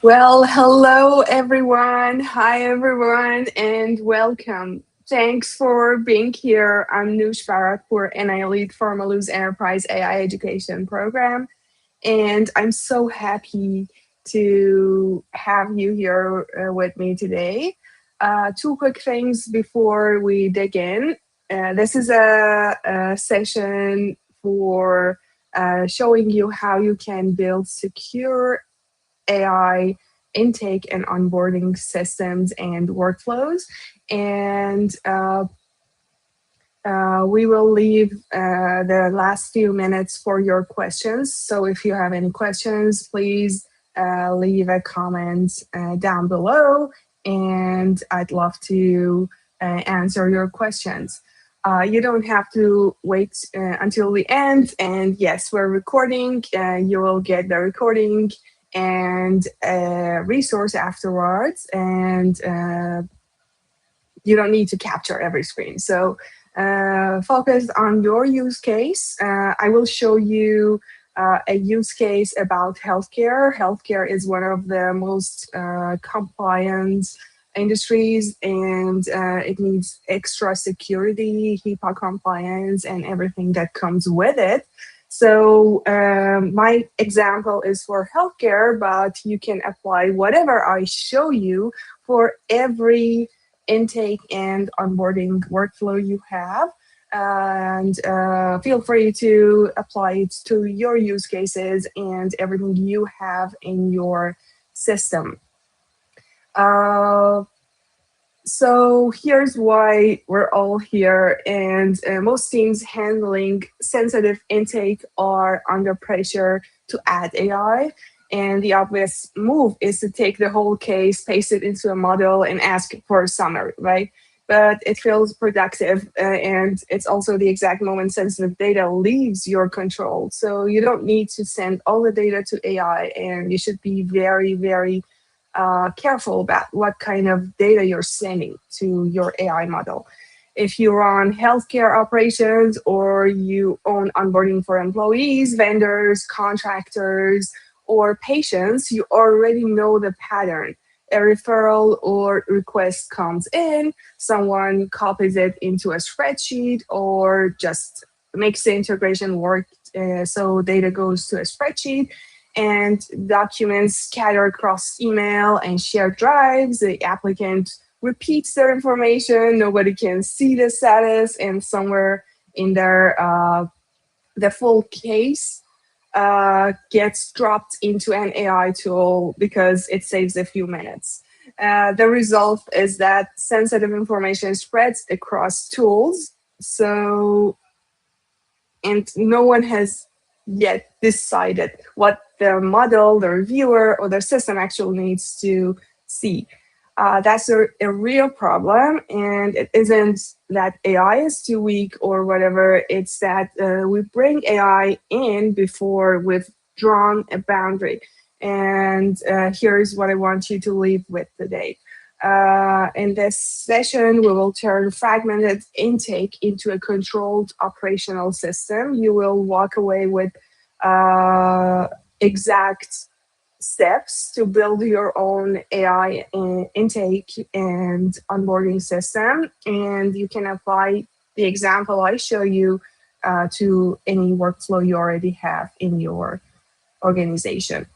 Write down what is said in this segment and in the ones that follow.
Well, hello everyone. Hi everyone, and welcome. Thanks for being here. I'm Noosh Barat, and I lead Formaloo's Enterprise AI Education Program. And I'm so happy to have you here with me today. Two quick things before we dig in. This is a session for showing you how you can build secure AI intake and onboarding systems and workflows. And we will leave the last few minutes for your questions. So if you have any questions, please leave a comment down below, and I'd love to answer your questions. You don't have to wait until the end. And yes, we're recording. You will get the recording and a resource afterwards. And you don't need to capture every screen. So focus on your use case. I will show you a use case about healthcare. Healthcare is one of the most compliant industries, and it needs extra security, HIPAA compliance, and everything that comes with it. So my example is for healthcare, but you can apply whatever I show you for every intake and onboarding workflow you have. And feel free to apply it to your use cases and everything you have in your system. Uh, so here's why we're all here, and most teams handling sensitive intake are under pressure to add AI. And the obvious move is to take the whole case, paste it into a model, and ask for a summary, right? But it feels productive, and it's also the exact moment sensitive data leaves your control. So you don't need to send all the data to AI, and you should be very, very careful about what kind of data you're sending to your AI model. If you run healthcare operations or you own onboarding for employees, vendors, contractors, or patients, you already know the pattern. A referral or request comes in, someone copies it into a spreadsheet or just makes the integration work so data goes to a spreadsheet and documents scatter across email and shared drives. The applicant repeats their information. Nobody can see the status, and somewhere in there, the full case gets dropped into an AI tool because it saves a few minutes. The result is that sensitive information spreads across tools. So, and no one has yet decided what the model, the reviewer, or the system actually needs to see. That's a real problem, and it isn't that AI is too weak or whatever. It's that we bring AI in before we've drawn a boundary. And here's what I want you to leave with today. In this session, we will turn fragmented intake into a controlled operational system. You will walk away with exact steps to build your own AI intake and onboarding system. And you can apply the example I show you to any workflow you already have in your organization.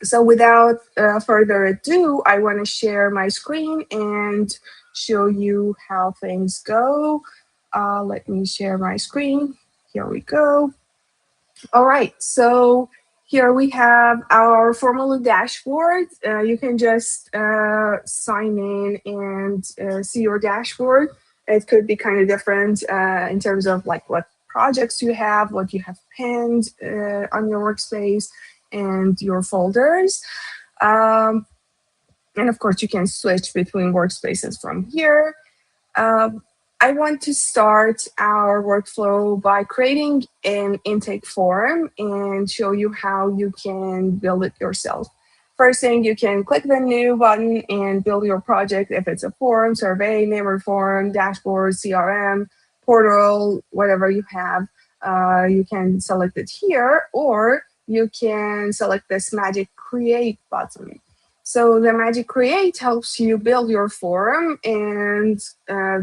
So without further ado, I want to share my screen and show you how things go. Let me share my screen. Here we go. All right, so here we have our Formaloo dashboard. You can just sign in and see your dashboard. It could be kind of different in terms of like what projects you have, what you have pinned on your workspace, and your folders. Um, and of course, you can switch between workspaces from here. Um, I want to start our workflow by creating an intake form and show you how you can build it yourself. First thing, you can click the new button and build your project if it's a form, survey, member form, dashboard, CRM, portal, whatever you have. You can select it here, or you can select this magic create button. So the Magic Create helps you build your form, and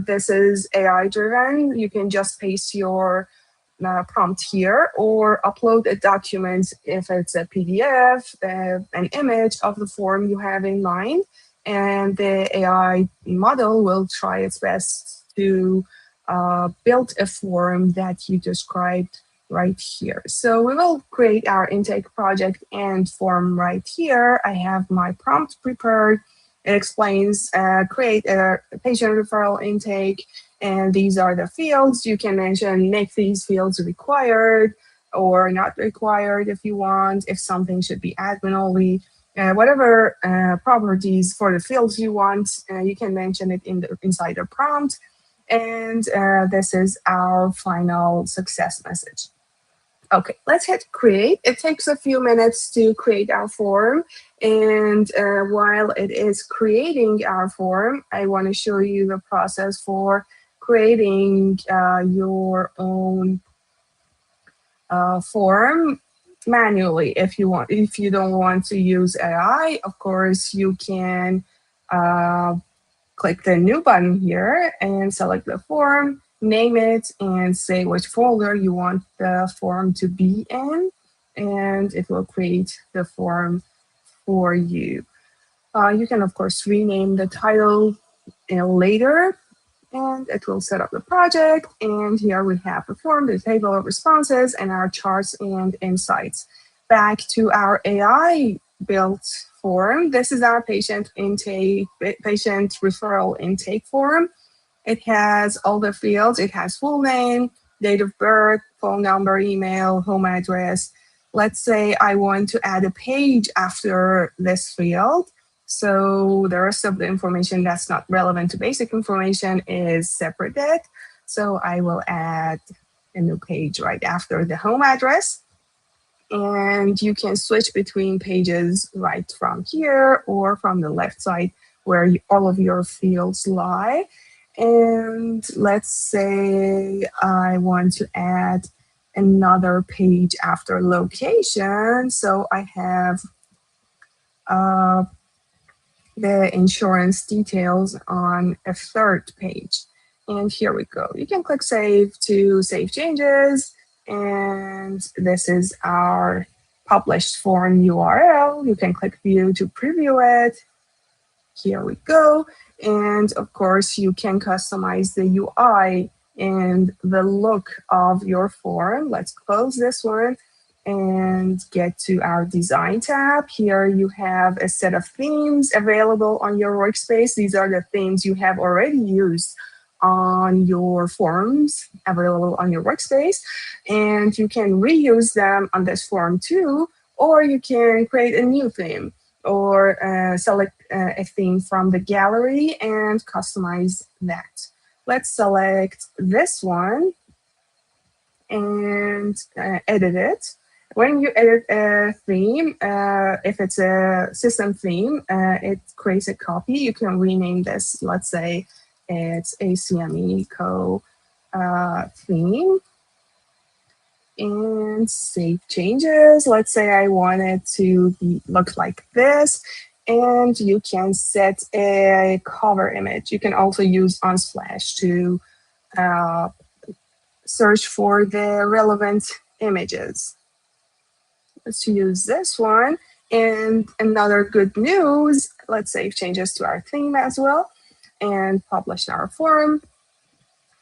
this is AI driven. You can just paste your prompt here or upload a document if it's a PDF, an image of the form you have in mind, and the AI model will try its best to build a form that you described right here. So we will create our intake project and form right here. I have my prompt prepared. It explains create a patient referral intake, and these are the fields. You can mention make these fields required or not required if you want, if something should be admin only. Whatever properties for the fields you want, you can mention it inside the prompt. And this is our final success message. Okay, let's hit create. It takes a few minutes to create our form. And while it is creating our form, I want to show you the process for creating your own form manually if you want. If you don't want to use AI, of course, you can click the new button here and select the form, name it, and say which folder you want the form to be in, and it will create the form for you. You can, of course, rename the title later, and it will set up the project. And here we have the form, the table of responses, and our charts and insights. Back to our AI built form. This is our patient referral intake form. It has all the fields. It has full name, date of birth, phone number, email, home address. Let's say I want to add a page after this field. So the rest of the information that's not relevant to basic information is separated. So I will add a new page right after the home address. And you can switch between pages right from here or from the left side where all of your fields lie. And let's say I want to add another page after location. So I have the insurance details on a third page. And here we go. You can click save to save changes. And this is our published form URL. You can click view to preview it. Here we go. And of course, you can customize the UI and the look of your form. Let's close this one and get to our design tab. Here you have a set of themes available on your workspace. These are the themes you have already used on your forms available on your workspace. And you can reuse them on this form too, or you can create a new theme or select a theme from the gallery and customize that. Let's select this one and edit it. When you edit a theme, if it's a system theme, it creates a copy. You can rename this. Let's say it's a CME Co theme. And save changes. Let's say I want it to look like this. And you can set a cover image. You can also use Unsplash to search for the relevant images. Let's use this one. And another good news, let's save changes to our theme as well and publish our form.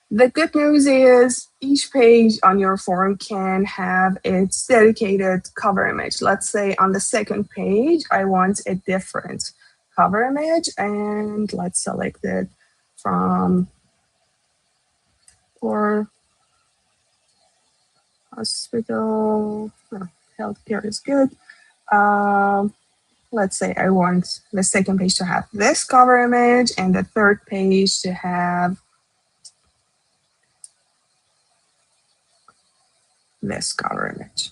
The good news is each page on your form can have its dedicated cover image. Let's say on the second page, I want a different cover image, and let's select it from or hospital. Healthcare is good. Let's say I want the second page to have this cover image and the third page to have this cover image.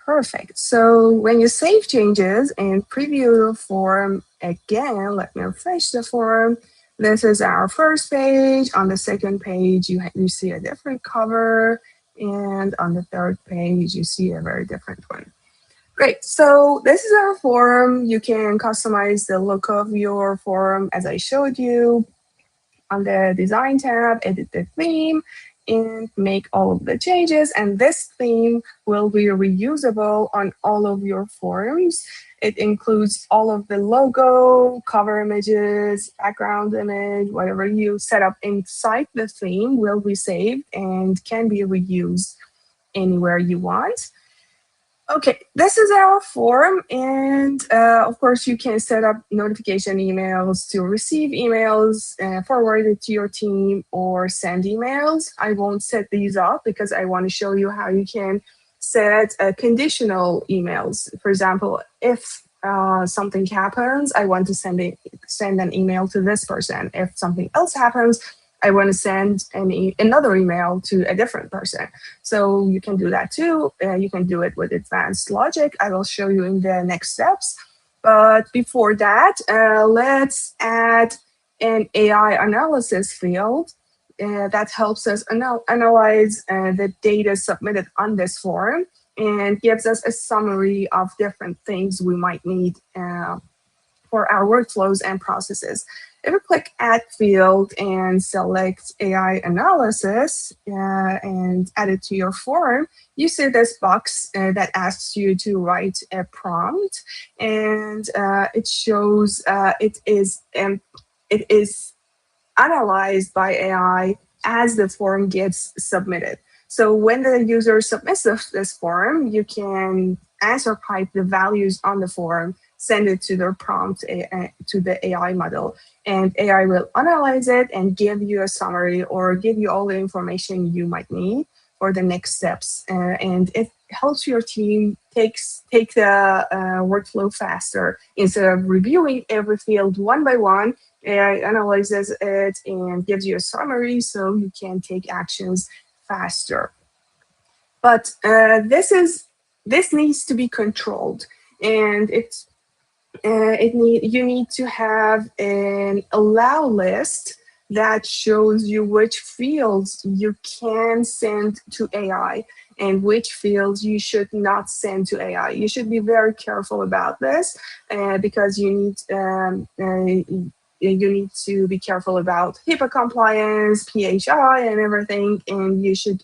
Perfect. So when you save changes and preview your form again, let me refresh the form. This is our first page. On the second page, you see a different cover. And on the third page, you see a very different one. Great. So this is our form. You can customize the look of your form as I showed you on the design tab, edit the theme, and make all of the changes. And this theme will be reusable on all of your forms. It includes all of the logo, cover images, background image, whatever you set up inside the theme will be saved and can be reused anywhere you want. Okay, this is our form, and of course, you can set up notification emails to receive emails, forward it to your team, or send emails. I won't set these up because I want to show you how you can set conditional emails. For example, if something happens, I want to send an email to this person. If something else happens, I want to send another email to a different person. So you can do that too. You can do it with advanced logic. I will show you in the next steps. But before that, let's add an AI analysis field that helps us analyze the data submitted on this form and gives us a summary of different things we might need for our workflows and processes. If you click Add Field and select AI Analysis and add it to your form, you see this box that asks you to write a prompt, and it shows it is analyzed by AI as the form gets submitted. So when the user submits this form, you can answer pipe the values on the form, send it to their prompt to the AI model, and AI will analyze it and give you a summary or give you all the information you might need for the next steps. And it helps your team take the workflow faster. Instead of reviewing every field one by one, AI analyzes it and gives you a summary so you can take actions faster. But this needs to be controlled, and you need to have an allow list that shows you which fields you can send to AI and which fields you should not send to AI. You should be very careful about this because you need to be careful about HIPAA compliance, PHI, and everything, and you should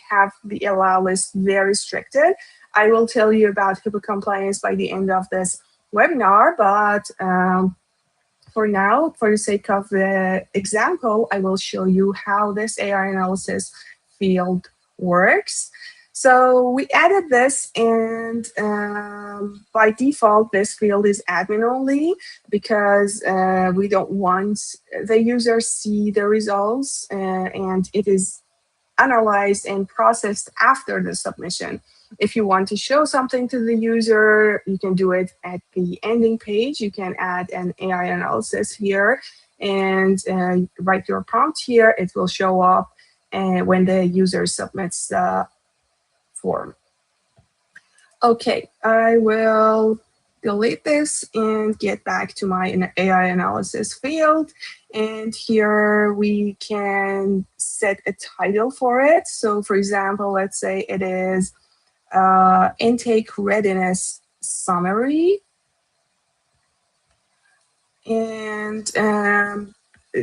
have the allow list very restricted. I will tell you about HIPAA compliance by the end of this webinar, but for now, for the sake of the example, I will show you how this AI analysis field works. So we added this, and by default, this field is admin only because we don't want the user see the results, and it is analyzed and processed after the submission. If you want to show something to the user, you can do it at the ending page. You can add an AI analysis here and write your prompt here. It will show up when the user submits the form. Okay, I will delete this and get back to my AI analysis field. And here we can set a title for it. So for example, let's say it is intake readiness summary. And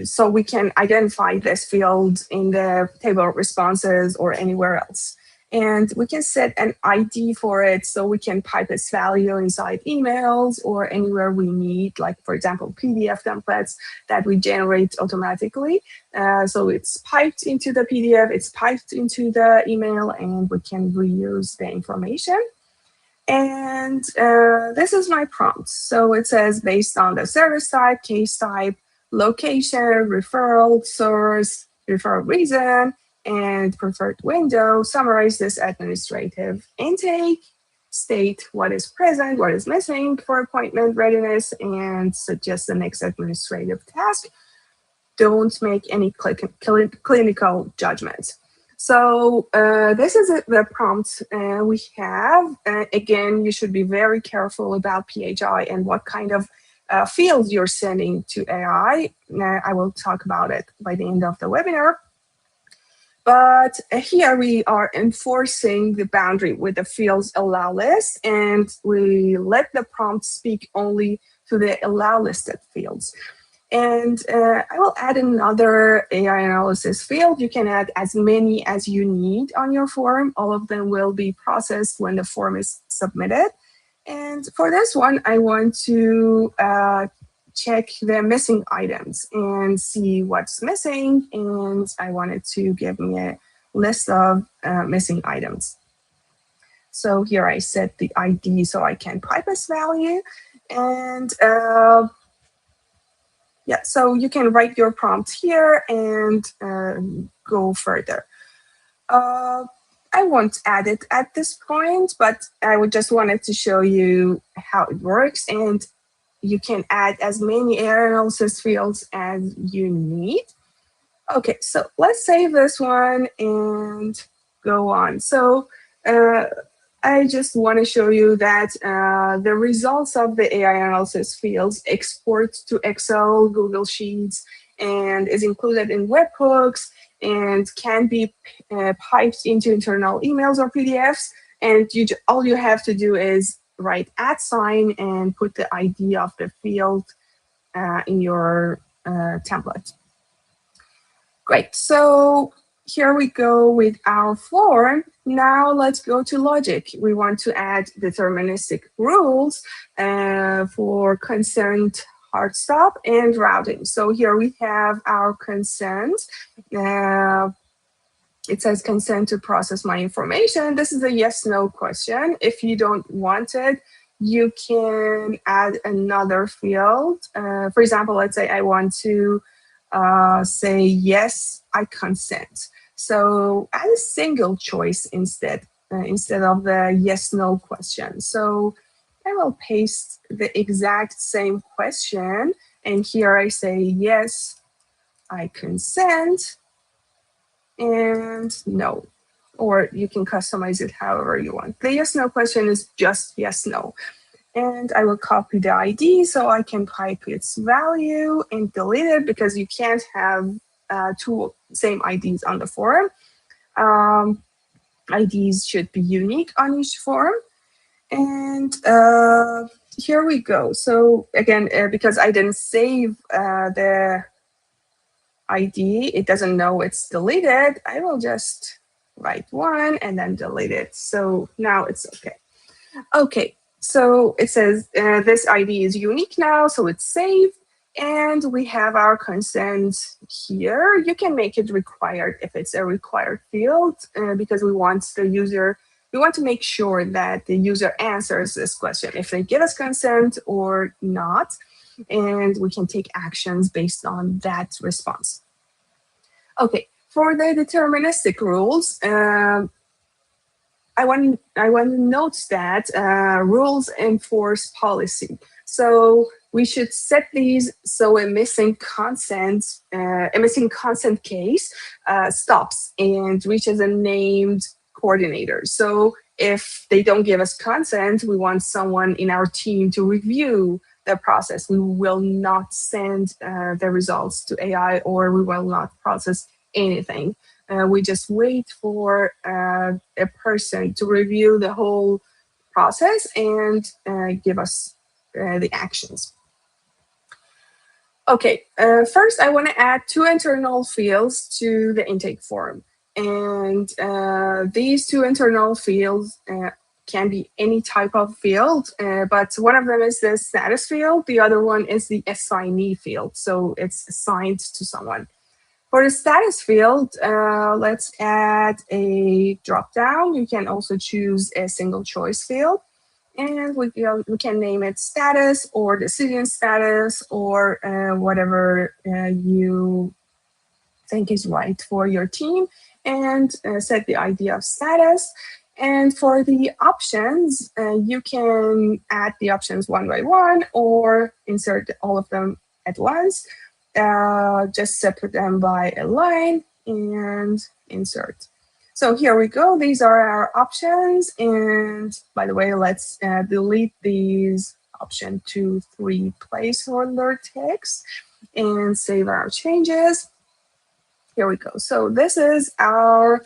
so we can identify this field in the table of responses or anywhere else. And we can set an ID for it so we can pipe its value inside emails or anywhere we need, like, for example, PDF templates that we generate automatically. So it's piped into the PDF, it's piped into the email, and we can reuse the information. And this is my prompt. So it says, based on the service type, case type, location, referral source, referral reason, and preferred window, summarize this administrative intake, state what is present, what is missing for appointment readiness, and suggest the next administrative task. Don't make any clinical judgments. So this is the prompt we have. Again, you should be very careful about PHI and what kind of fields you're sending to AI. I will talk about it by the end of the webinar. But here we are enforcing the boundary with the fields allow list, and we let the prompt speak only to the allow listed fields. And I will add another AI analysis field. You can add as many as you need on your form. All of them will be processed when the form is submitted. And for this one, I want to check the missing items and see what's missing. And I wanted to give me a list of missing items. So here I set the ID so I can pipe this value. And yeah, so you can write your prompt here and go further. I won't add it at this point, but I would just wanted to show you how it works, and you can add as many AI analysis fields as you need. Okay, so let's save this one and go on. So I just want to show you that the results of the AI analysis fields export to Excel, Google Sheets, and is included in webhooks and can be piped into internal emails or PDFs. And all you have to do is write @ and put the ID of the field in your template. Great, so here we go with our form. Now let's go to logic. We want to add deterministic rules for consent, hard stop, and routing. So here we have our consent. It says consent to process my information. This is a yes/no question. If you don't want it, you can add another field. For example, let's say I want to say, yes, I consent. So add a single choice instead of the yes/no question. So I will paste the exact same question. And here I say, yes, I consent, and no. Or you can customize it however you want. The yes/no question is just yes/no. And I will copy the ID so I can pipe its value and delete it, because you can't have two same IDs on the form. IDs should be unique on each form. And here we go. So again, because I didn't save the ID, it doesn't know it's deleted. I will just write one and then delete it. So now it's okay. Okay, so it says this ID is unique now, so it's saved. And we have our consent here. You can make it required if it's a required field, because we want to make sure that the user answers this question, if they give us consent or not, and we can take actions based on that response. Okay, for the deterministic rules, I want to note that rules enforce policy. So we should set these so a missing consent case stops and reaches a named coordinator. So if they don't give us consent, we want someone in our team to review the process. We will not send the results to AI, or we will not process anything. We just wait for a person to review the whole process and give us the actions. Okay, first I want to add 2 internal fields to the intake form. And these 2 internal fields can be any type of field, but one of them is the status field. The other one is the assignee field. So it's assigned to someone. For the status field, let's add a drop-down. You can also choose a single choice field. And we can name it status or decision status, or whatever you think is right for your team, and set the ID of status. And for the options, you can add the options one by one or insert all of them at once. Just separate them by a line and insert. So here we go. These are our options. And by the way, let's delete these option 2, 3 placeholder text and save our changes. here we go. So this is our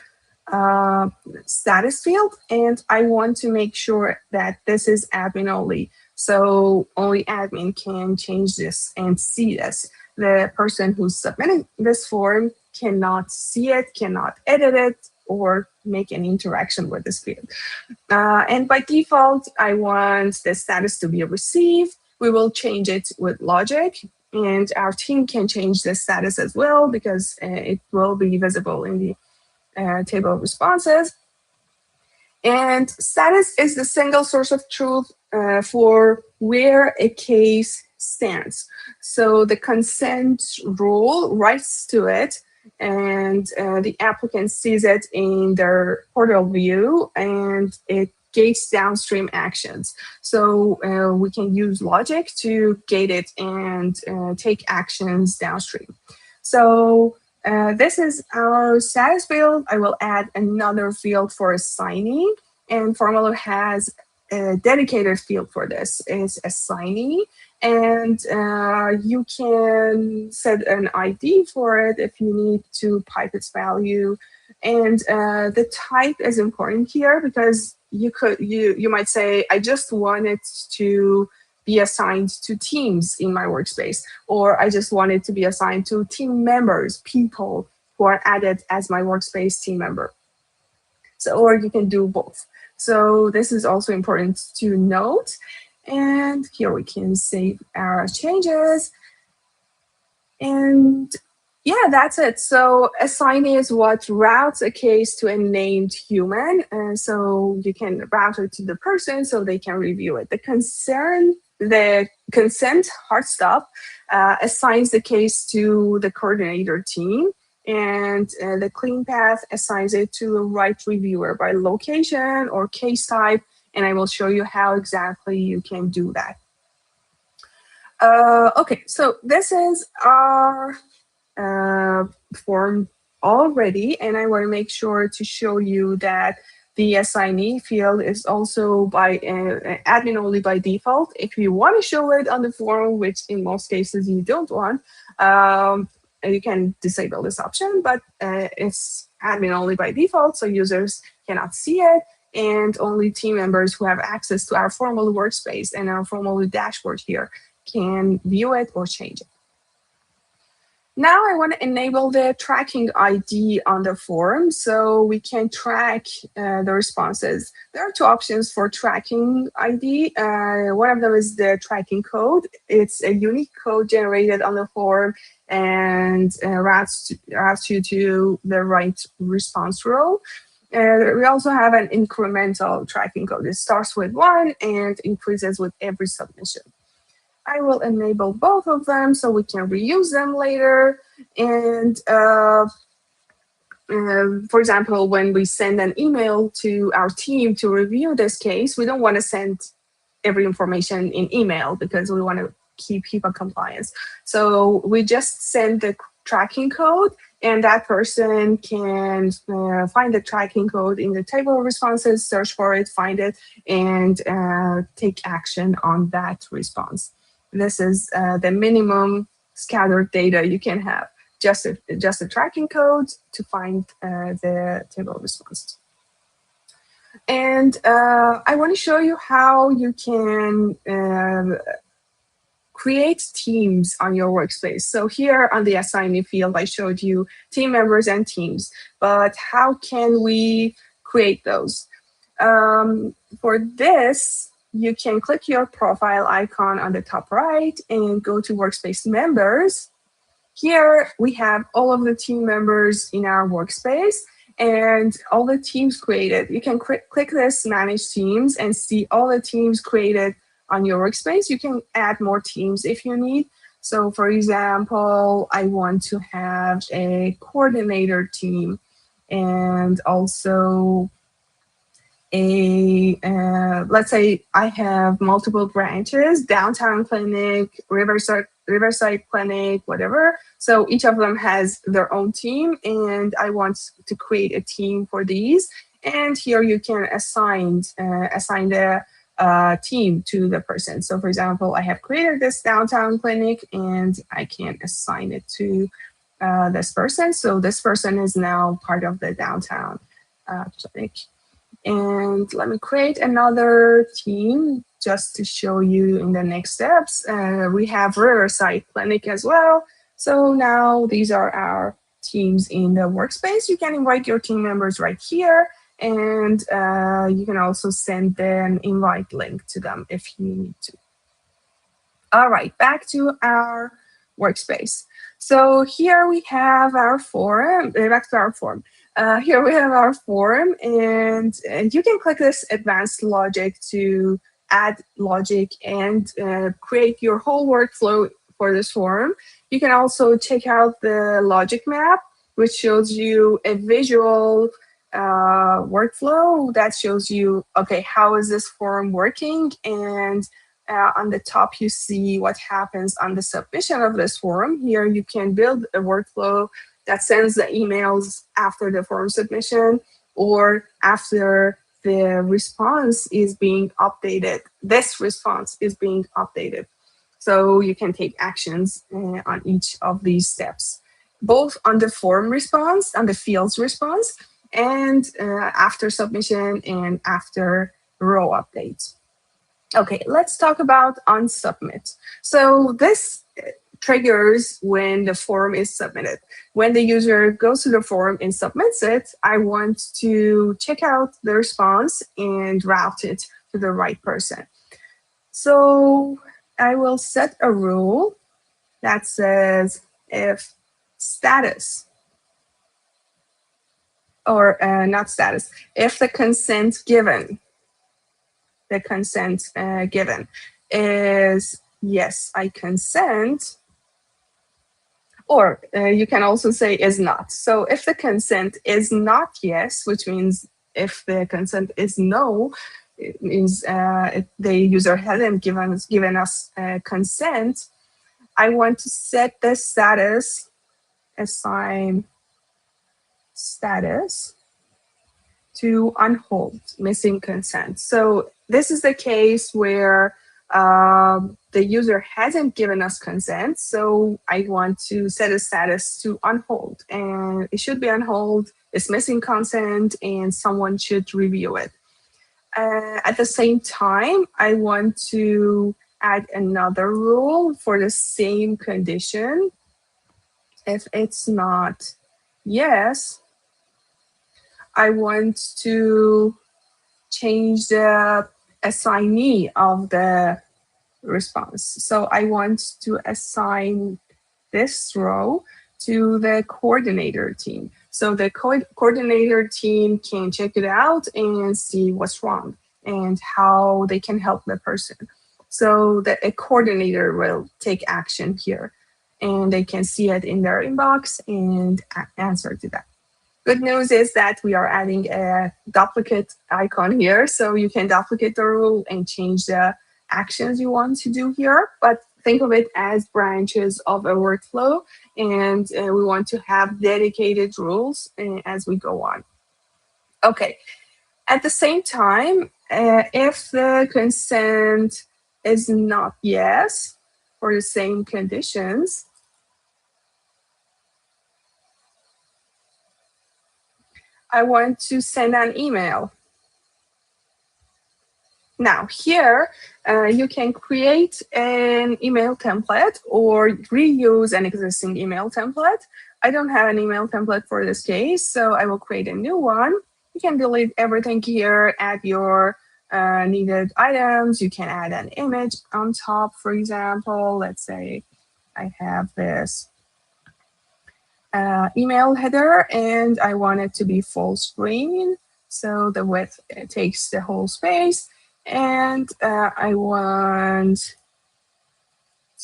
status field, and I want to make sure that this is admin only. So only admin can change this and see this. The person who's submitting this form cannot see it, cannot edit it, or make any interaction with this field. And by default, I want the status to be received. We will change it with logic, and our team can change the status as well because it will be visible in the table of responses. And status is the single source of truth for where a case stands. So the consent rule writes to it, and the applicant sees it in their portal view, and it gates downstream actions. So we can use logic to gate it and take actions downstream. So this is our status field. I will add another field for assignee, and Formaloo has a dedicated field for this. It's assignee, and you can set an ID for it if you need to pipe its value. And the type is important here because you might say, I just want it to be assigned to teams in my workspace, or I just want it to be assigned to team members, people who are added as my workspace team member. So, or you can do both. So this is also important to note. And here we can save our changes. And yeah, that's it. So assignee is what routes a case to a named human. And so you can route it to the person so they can review it. The consent hard stop assigns the case to the coordinator team, and the clean path assigns it to the right reviewer by location or case type, and I will show you how exactly you can do that. Okay, so this is our form already, and I want to make sure to show you that the assignee field is also by admin only by default. If you want to show it on the form, which in most cases you don't want, you can disable this option, but it's admin only by default, so users cannot see it, and only team members who have access to our Formaloo workspace and our Formaloo dashboard here can view it or change it. Now I want to enable the tracking ID on the form so we can track the responses. There are two options for tracking ID. One of them is the tracking code. It's a unique code generated on the form and routes you to the right response row. We also have an incremental tracking code. It starts with 1 and increases with every submission. I will enable both of them so we can reuse them later. And for example, when we send an email to our team to review this case, we don't want to send every information in email because we want to keep HIPAA compliance. So we just send the tracking code, and that person can find the tracking code in the table of responses, search for it, find it, and take action on that response. This is the minimum scattered data you can have, just a tracking code to find the table of responses. And I want to show you how you can create teams on your workspace. So here on the assignee field, I showed you team members and teams, but how can we create those? For this, you can click your profile icon on the top right and go to workspace members. Here we have all of the team members in our workspace and all the teams created. You can click this manage teams and see all the teams created on your workspace. You can add more teams if you need. So for example, I want to have a coordinator team and also let's say I have multiple branches, downtown clinic, Riverside clinic, whatever. So each of them has their own team, and I want to create a team for these. And here you can assign the team to the person. So for example, I have created this downtown clinic, and I can assign it to this person. So this person is now part of the downtown clinic. And let me create another team just to show you in the next steps. We have Riverside Clinic as well. So now these are our teams in the workspace. You can invite your team members right here, and you can also send an invite link to them if you need to. All right, back to our workspace. So here we have our forum, back to our form. Here we have our form, and you can click this advanced logic to add logic and create your whole workflow for this form. You can also check out the logic map, which shows you a visual workflow that shows you, okay, how is this form working? And on the top, you see what happens on the submission of this form. Here, you can build a workflow that sends the emails after the form submission or after the response is being updated. This response is being updated. So you can take actions on each of these steps, both on the form response, on the fields response, and after submission and after row updates. Okay, let's talk about unsubmit. So this triggers when the form is submitted. When the user goes to the form and submits it, I want to check out the response and route it to the right person. So I will set a rule that says if status, or not status, if the consent given is yes, I consent, or you can also say is not. So if the consent is not yes, which means if the consent is no, it means the user hasn't given us consent, I want to set the status, assign status to on hold, missing consent. So this is the case where the user hasn't given us consent, so I want to set a status to on hold, and it should be on hold, it's missing consent, and someone should review it. At the same time, I want to add another rule for the same condition. If it's not yes, I want to change the assignee of the response. So I want to assign this row to the coordinator team. So the coordinator team can check it out and see what's wrong and how they can help the person. So that a coordinator will take action here, and they can see it in their inbox and answer to that. Good news is that we are adding a duplicate icon here, so you can duplicate the rule and change the actions you want to do here, but think of it as branches of a workflow, and we want to have dedicated rules as we go on. Okay, at the same time, if the consent is not yes for the same conditions, I want to send an email. Now here, you can create an email template or reuse an existing email template. I don't have an email template for this case, so I will create a new one. You can delete everything here, add your needed items. You can add an image on top, for example. Let's say I have this email header and I want it to be full screen. So the width takes the whole space. And I want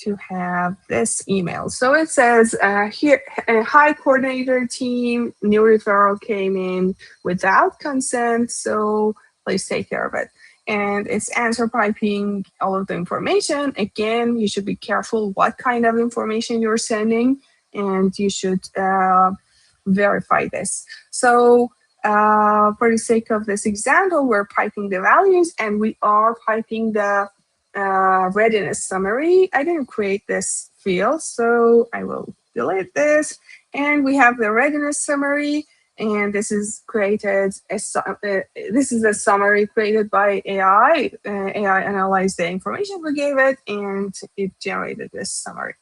to have this email. So it says here, hi coordinator team, new referral came in without consent, so please take care of it. And it's answer piping all of the information. Again, you should be careful what kind of information you're sending, and you should verify this. So for the sake of this example, we're piping the values and we are piping the readiness summary. I didn't create this field, so I will delete this. And we have the readiness summary, and this is created this is a summary created by AI. AI analyzed the information we gave it, and it generated this summary.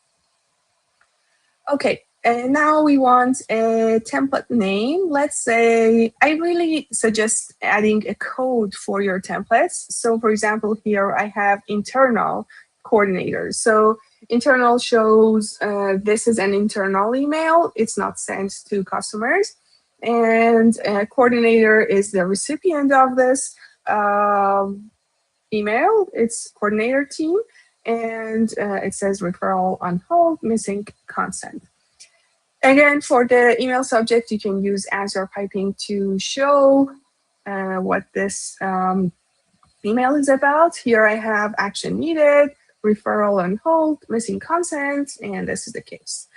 Okay, and now we want a template name. Let's say I really suggest adding a code for your templates. So for example, here I have internal coordinator. So internal shows this is an internal email. It's not sent to customers. And coordinator is the recipient of this email. It's coordinator team. And it says referral on hold, missing consent. Again, for the email subject, you can use answer piping to show what this email is about. Here I have action needed, referral on hold, missing consent, and this is the case.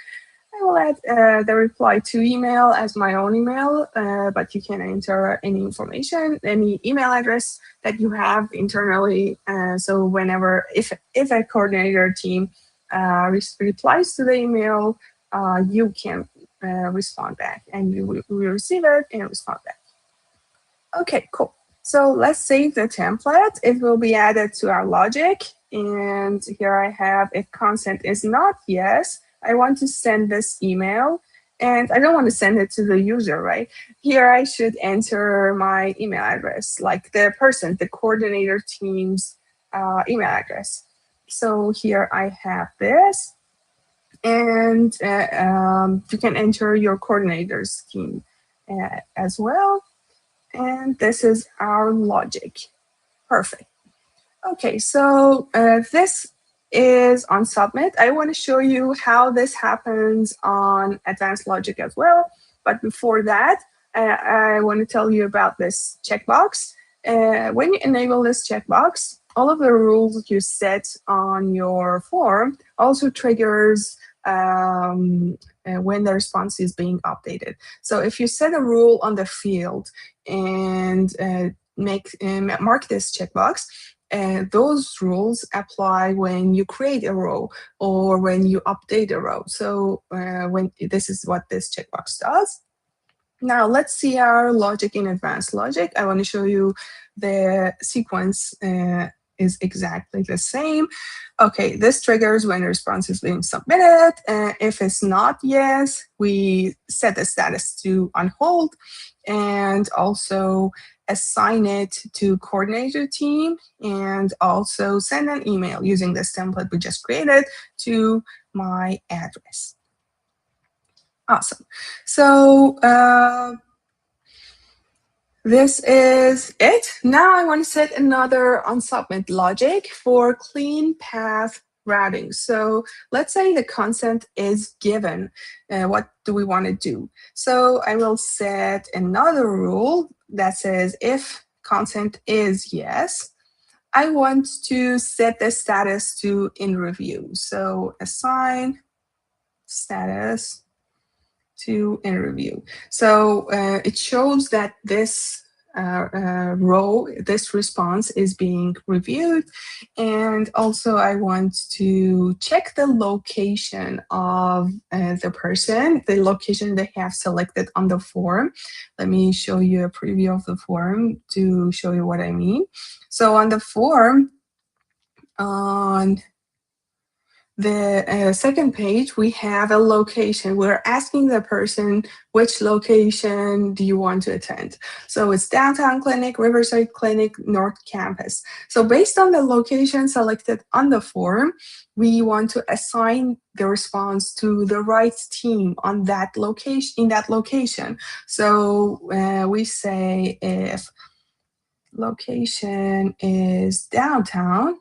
I will add the reply to email as my own email, but you can enter any information, any email address that you have internally. So whenever, if a coordinator team replies to the email, you can respond back, and you will receive it and respond back. Okay, cool. So let's save the template. It will be added to our logic. And here I have, if consent is not yes, I want to send this email, and I don't want to send it to the user, right? Here I should enter my email address, like the person, the coordinator team's email address. So here I have this, and you can enter your coordinator's team as well. And this is our logic. Perfect. Okay, so this is on submit. I want to show you how this happens on advanced logic as well. But before that, I want to tell you about this checkbox. When you enable this checkbox, all of the rules you set on your form also triggers when the response is being updated. So if you set a rule on the field and mark this checkbox, those rules apply when you create a row or when you update a row. So when this is what this checkbox does. Now let's see our logic in advanced logic. I want to show you the sequence is exactly the same. Okay, this triggers when the response is being submitted. If it's not yes, we set the status to on hold, and also assign it to coordinator team, and also send an email using this template we just created to my address. Awesome. So this is it. Now I want to set another on submit logic for clean path routing. So let's say the consent is given. What do we want to do? So I will set another rule that says if consent is yes, I want to set the status to in review. So assign status to in review. So it shows that this row, this response is being reviewed. And also I want to check the location of the person, the location they have selected on the form. Let me show you a preview of the form to show you what I mean. So on the form, on the second page, we have a location. We're asking the person, which location do you want to attend? So it's Downtown Clinic, Riverside Clinic, North Campus. So based on the location selected on the form, we want to assign the response to the right team on that location, in that location. So we say if location is downtown,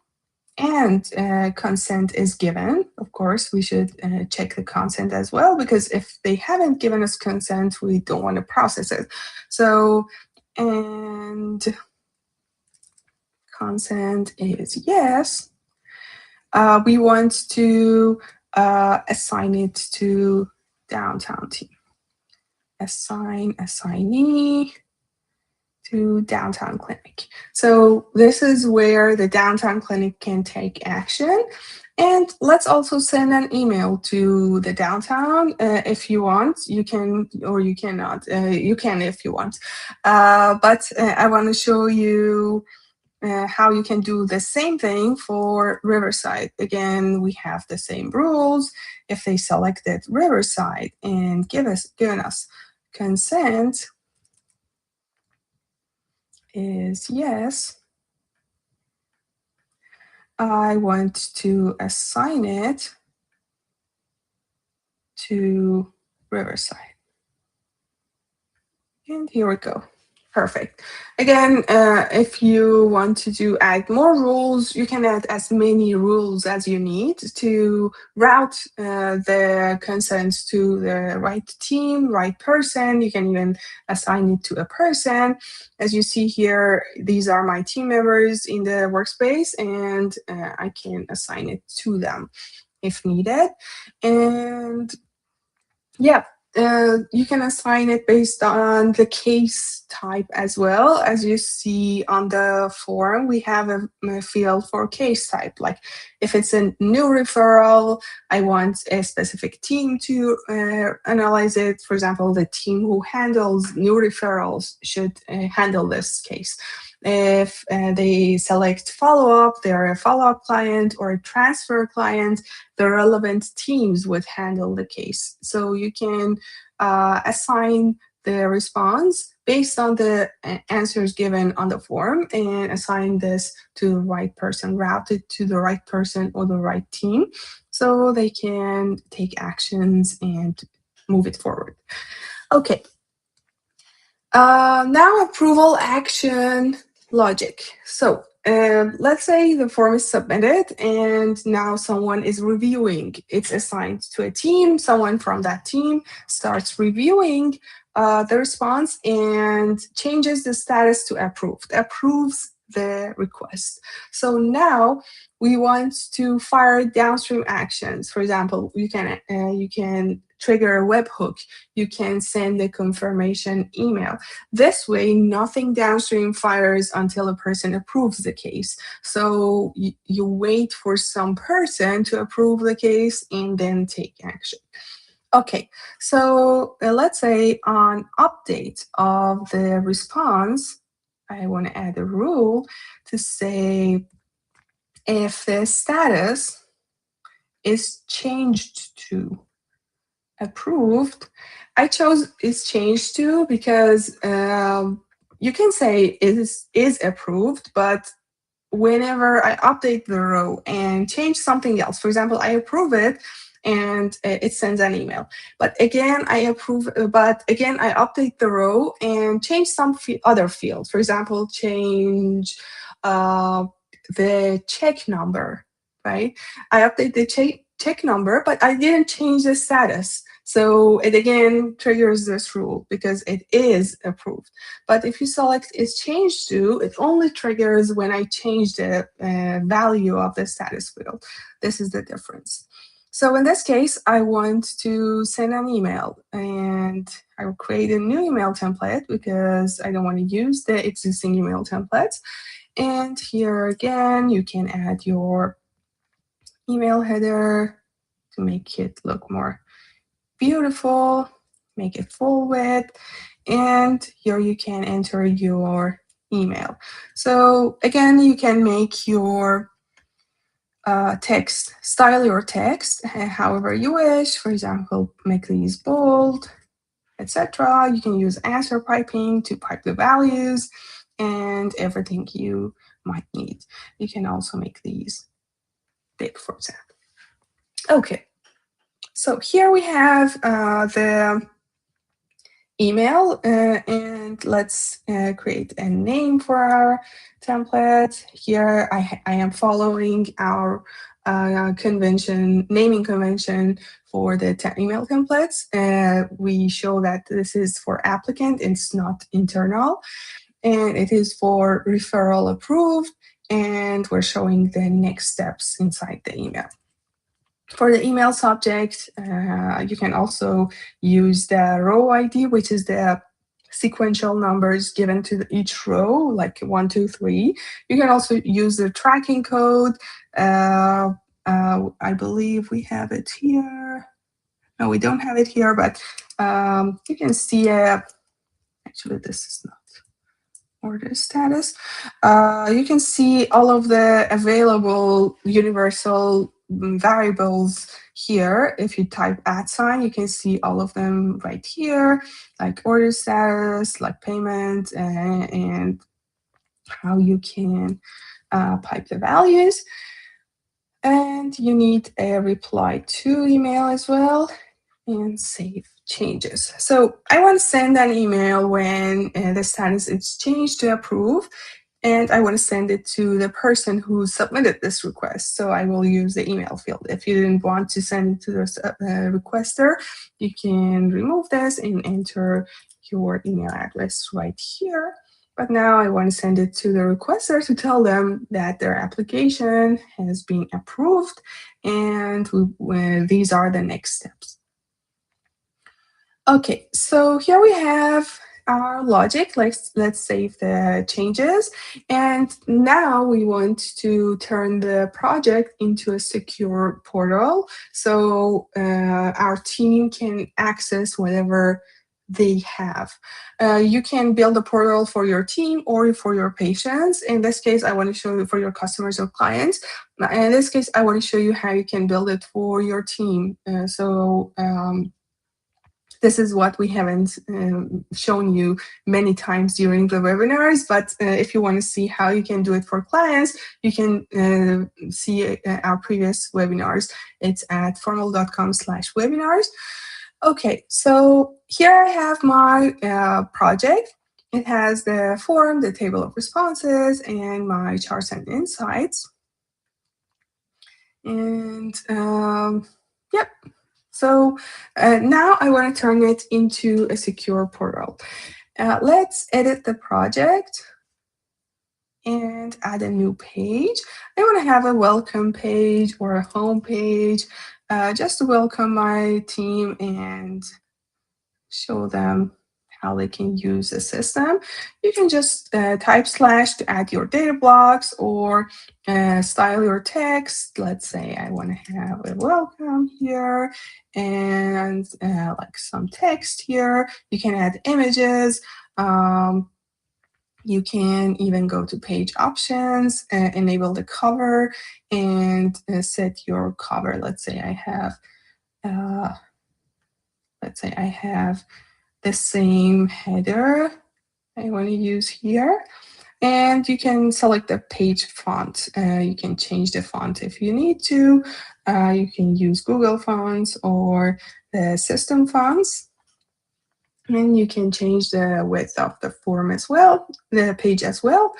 and consent is given. Of course, we should check the consent as well, because if they haven't given us consent, we don't want to process it. So, and consent is yes. We want to assign it to downtown team. Assign assignee to downtown clinic. So this is where the downtown clinic can take action. And let's also send an email to the downtown if you want. You can or you cannot. You can if you want. But I want to show you how you can do the same thing for Riverside. Again, we have the same rules. If they selected Riverside and given us consent is yes, I want to assign it to Riverside. And here we go. Perfect. Again, if you want to add more rules, you can add as many rules as you need to route the consents to the right team, right person. You can even assign it to a person. As you see here, these are my team members in the workspace, and I can assign it to them if needed. And yeah, you can assign it based on the case type as well. As you see on the form, we have a field for case type. Like if it's a new referral, I want a specific team to analyze it. For example, the team who handles new referrals should handle this case. If they select follow-up, they're a follow-up client or a transfer client, the relevant teams would handle the case. So you can assign the response based on the answers given on the form and assign this to the right person, route it to the right person or the right team so they can take actions and move it forward. Okay. Now approval action logic. So let's say the form is submitted and now someone is reviewing. It's assigned to a team. Someone from that team starts reviewing the response and changes the status to approved, approves the request. So now we want to fire downstream actions. For example, you can trigger a webhook. You can send a confirmation email. This way, nothing downstream fires until a person approves the case. So you wait for some person to approve the case and then take action. Okay, so let's say on update of the response, I want to add a rule to say if the status is changed to approved, I chose is changed to because you can say is approved, but whenever I update the row and change something else, for example, I approve it and it sends an email. But again, I update the row and change some other fields. For example, change the check number, right? I update the check number, but I didn't change the status. So it again triggers this rule because it is approved. But if you select is changed to, it only triggers when I change the value of the status field. This is the difference. So in this case, I want to send an email and I will create a new email template because I don't want to use the existing email templates. And here again, you can add your email header to make it look more beautiful, make it full width, and here you can enter your email. So again, you can make your text, style your text however you wish. For example, make these bold, etc. You can use answer piping to pipe the values and everything you might need. You can also make these big, for example. Okay. So here we have the email and let's create a name for our template. Here I am following our naming convention for the email templates. We show that this is for applicant, it's not internal, and it is for referral approved, and we're showing the next steps inside the email. For the email subject, you can also use the row ID, which is the sequential numbers given to each row, like 1, 2, 3. You can also use the tracking code I believe we have it here. No, we don't have it here, but you can see actually this is not order status. You can see all of the available universal variables here. If you type @ you can see all of them right here, like order status, like payment, and how you can pipe the values. And you need a reply to email as well, and save changes. So I want to send an email when the status is changed to approve, and I want to send it to the person who submitted this request. So I will use the email field. If you didn't want to send it to the requester, you can remove this and enter your email address right here. But now I want to send it to the requester to tell them that their application has been approved, and these are the next steps. Okay, so here we have our logic. Let's save the changes. And now we want to turn the project into a secure portal, so our team can access whatever they have. You can build a portal for your team or for your patients. In this case, I want to show you for your customers or clients. In this case, I want to show you how you can build it for your team. This is what we haven't shown you many times during the webinars, but if you want to see how you can do it for clients, you can see our previous webinars. It's at formaloo.com/webinars. Okay, so here I have my project. It has the form, the table of responses, and my charts and insights. And yep. So now I want to turn it into a secure portal. Let's edit the project and add a new page. I want to have a welcome page or a home page just to welcome my team and show them how they can use the system. You can just type / to add your data blocks or style your text. Let's say I want to have a welcome here and like some text here. You can add images. You can even go to page options, enable the cover, and set your cover. Let's say I have the same header I want to use here. And you can select the page font. You can change the font if you need to. You can use Google fonts or the system fonts. And you can change the width of the form as well, the page as well.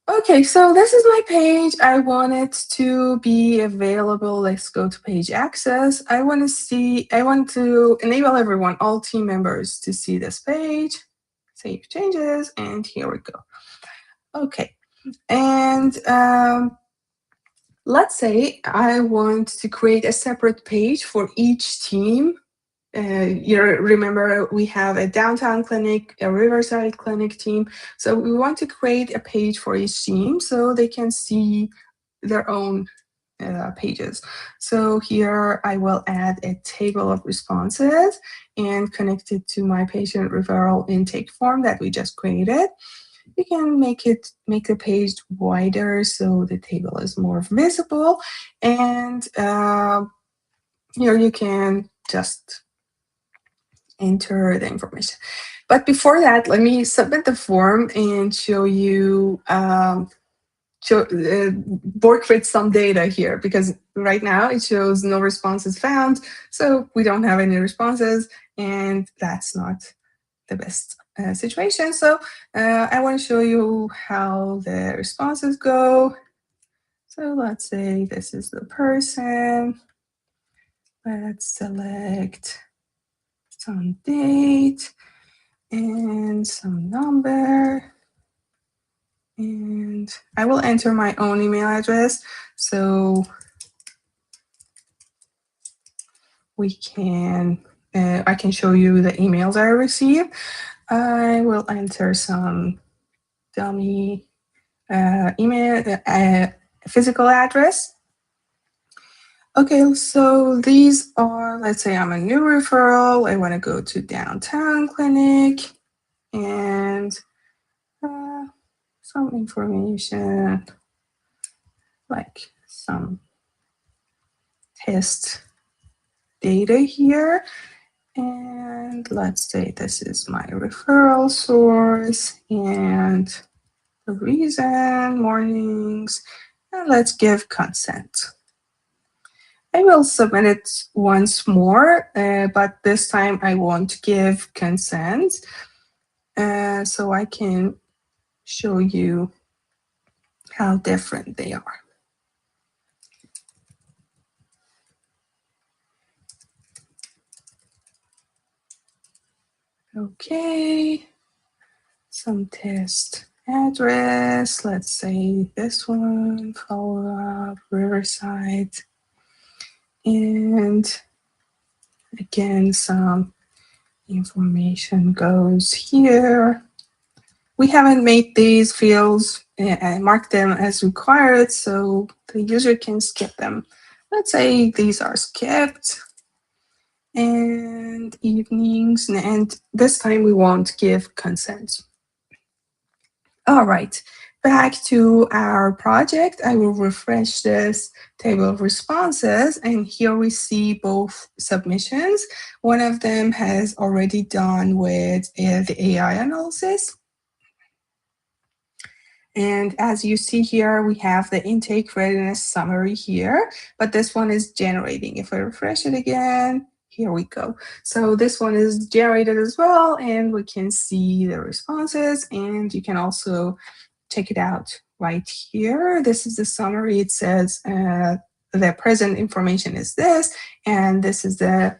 Okay, so this is my page. I want it to be available. Let's go to page access. I want to enable everyone, all team members, to see this page. Save changes, and here we go. Okay, and let's say I want to create a separate page for each team. You remember we have a downtown clinic, a Riverside clinic team. So we want to create a page for each team so they can see their own pages. So here I will add a table of responses and connect it to my patient referral intake form that we just created. You can make the page wider so the table is more visible, and here you can just enter the information. But before that, let me submit the form and show you work with some data here, because right now it shows no responses found, so we don't have any responses, and that's not the best situation. So I want to show you how the responses go. So let's say this is the person. Let's select some date and some number. And I will enter my own email address so we can, I can show you the emails I received. I will enter some dummy email, physical address. Okay, so these are, let's say I'm a new referral. I want to go to downtown clinic and some information like some test data here. And let's say this is my referral source and the reason, mornings, and let's give consent. I will submit it once more, but this time I won't give consent. So I can show you how different they are. Okay, some test address, let's say this one, follow up, Riverside. And again, some information goes here. We haven't made these fields and marked them as required, so the user can skip them. Let's say these are skipped and evenings, and this time we won't give consent. All right, back to our project. I will refresh this table of responses, and here we see both submissions. One of them has already done with the AI analysis. And as you see here, we have the intake readiness summary here, but this one is generating. If I refresh it again, here we go. So this one is generated as well, and we can see the responses, and you can also check it out right here. This is the summary. It says the present information is this, and this is the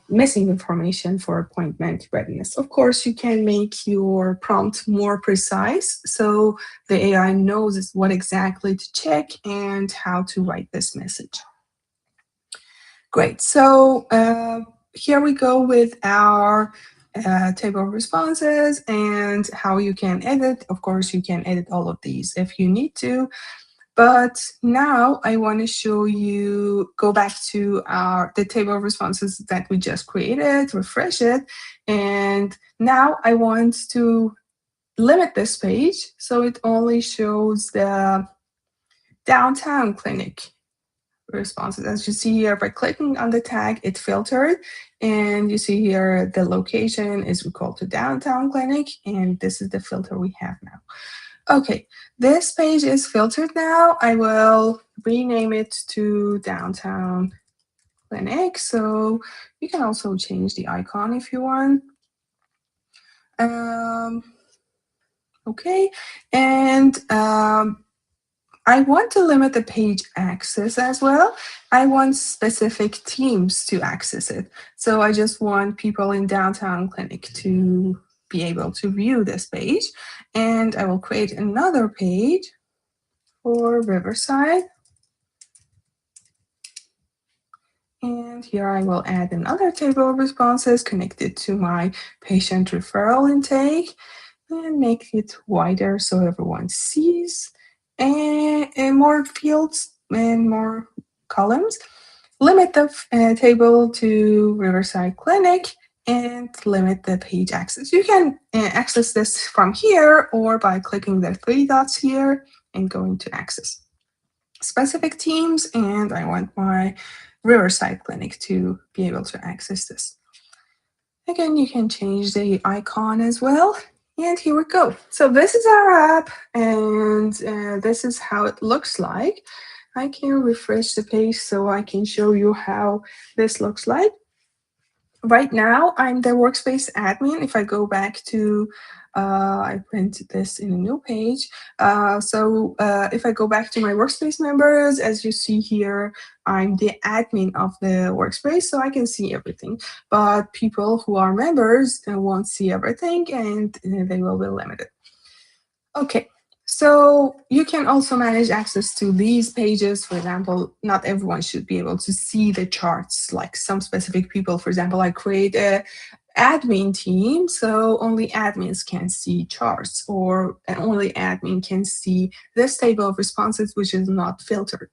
missing information for appointment readiness. Of course, you can make your prompt more precise so the AI knows what exactly to check and how to write this message. Great. So here we go with our table of responses and how you can edit. Of course, you can edit all of these if you need to. But now I want to show you, go back to the table of responses that we just created, refresh it. And now I want to limit this page so it only shows the downtown clinic responses. As you see here, by clicking on the tag, it filtered. And you see here, the location is equal to downtown clinic. And this is the filter we have now. Okay, this page is filtered now. I will rename it to downtown clinic. So you can also change the icon if you want. Okay, and I want to limit the page access as well. I want specific teams to access it. So I just want people in downtown clinic to be able to view this page. And I will create another page for Riverside. And here I will add another table of responses connected to my patient referral intake and make it wider so everyone sees, and more fields and more columns. Limit the table to Riverside Clinic and limit the page access. You can access this from here or by clicking the three dots here and going to access specific teams, and I want my Riverside Clinic to be able to access this. Again, you can change the icon as well. And here we go. So this is our app, and this is how it looks like. I can refresh the page so I can show you how this looks like. Right now, I'm the workspace admin. If I go back to, I print this in a new page. If I go back to my workspace members, as you see here, I'm the admin of the workspace, so I can see everything. But people who are members won't see everything, and they will be limited. Okay. So you can also manage access to these pages. For example, not everyone should be able to see the charts, like some specific people. For example, I create a admin team, so only admins can see charts, or only admin can see this table of responses, which is not filtered.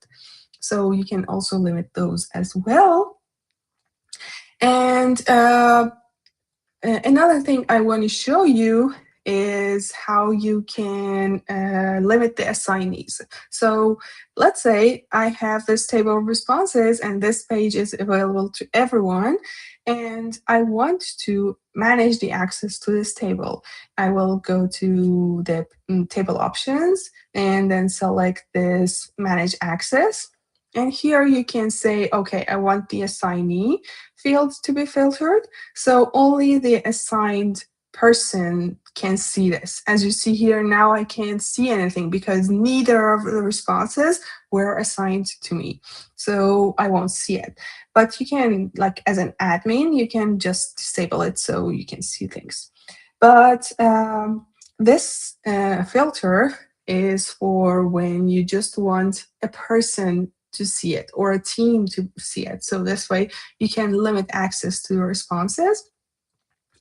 So you can also limit those as well. And another thing I want to show you is how you can limit the assignees. So let's say I have this table of responses and this page is available to everyone, and I want to manage the access to this table. I will go to the table options and then select this manage access. And here you can say, okay, I want the assignee field to be filtered. So only the assigned person can see this. As you see here, now I can't see anything because neither of the responses were assigned to me. So I won't see it. But you can, like as an admin, you can just disable it so you can see things. But this filter is for when you just want a person to see it or a team to see it. So this way you can limit access to your responses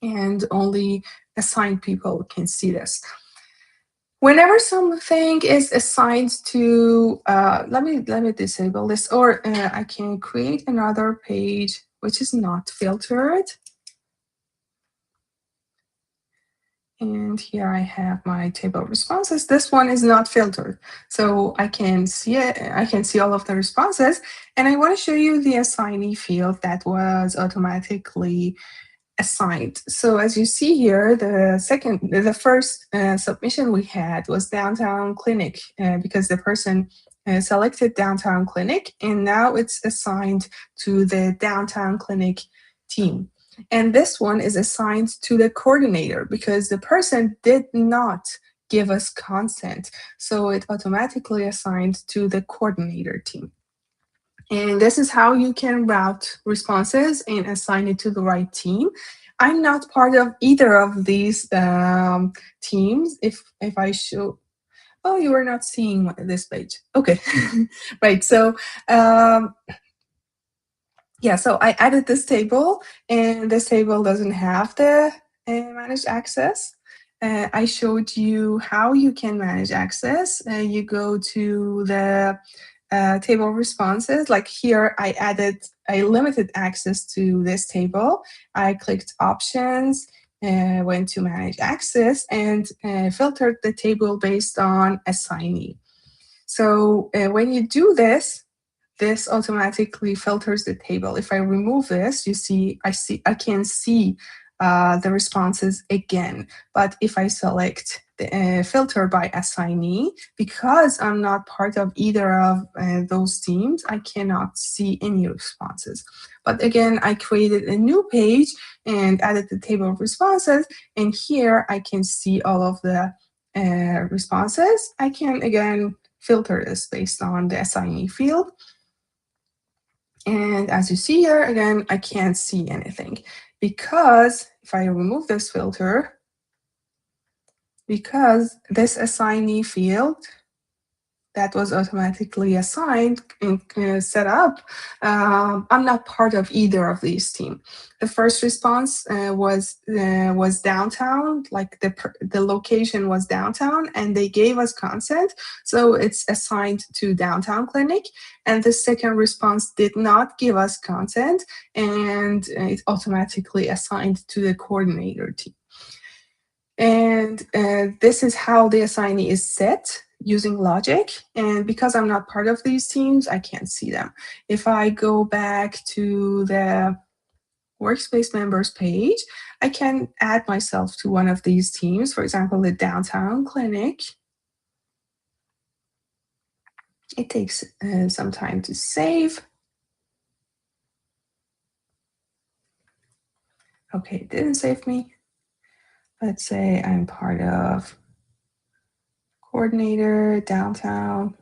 and only assigned people can see this. Whenever something is assigned to, let me disable this, or I can create another page which is not filtered. And here I have my table of responses. This one is not filtered. So I can see it, I can see all of the responses. And I want to show you the assignee field that was automatically assigned. So as you see here, the first submission we had was downtown clinic because the person selected downtown clinic, and now it's assigned to the downtown clinic team. And this one is assigned to the coordinator because the person did not give us consent. So it automatically assigned to the coordinator team. And this is how you can route responses and assign it to the right team. I'm not part of either of these teams. If I show, oh, you are not seeing this page. Okay, right. So yeah, so I added this table, and this table doesn't have the managed access. I showed you how you can manage access. You go to the table responses. Like here, I limited access to this table. I clicked options, went to manage access, and filtered the table based on assignee. So when you do this, this automatically filters the table. If I remove this, I can see the responses again. But if I select the filter by assignee, because I'm not part of either of those teams, I cannot see any responses. But again, I created a new page and added the table of responses, and here I can see all of the responses. I can again filter this based on the assignee field. And as you see here, again, I can't see anything because if I remove this filter, because this assignee field that was automatically assigned and set up, I'm not part of either of these teams. The first response was downtown, like the location was downtown, and they gave us consent, so it's assigned to downtown clinic. And the second response did not give us consent, and it's automatically assigned to the coordinator team. And this is how the assignee is set using logic. And because I'm not part of these teams, I can't see them. If I go back to the workspace members page, I can add myself to one of these teams, for example, the downtown clinic. It takes some time to save. Okay, it didn't save me. Let's say I'm part of coordinator, downtown.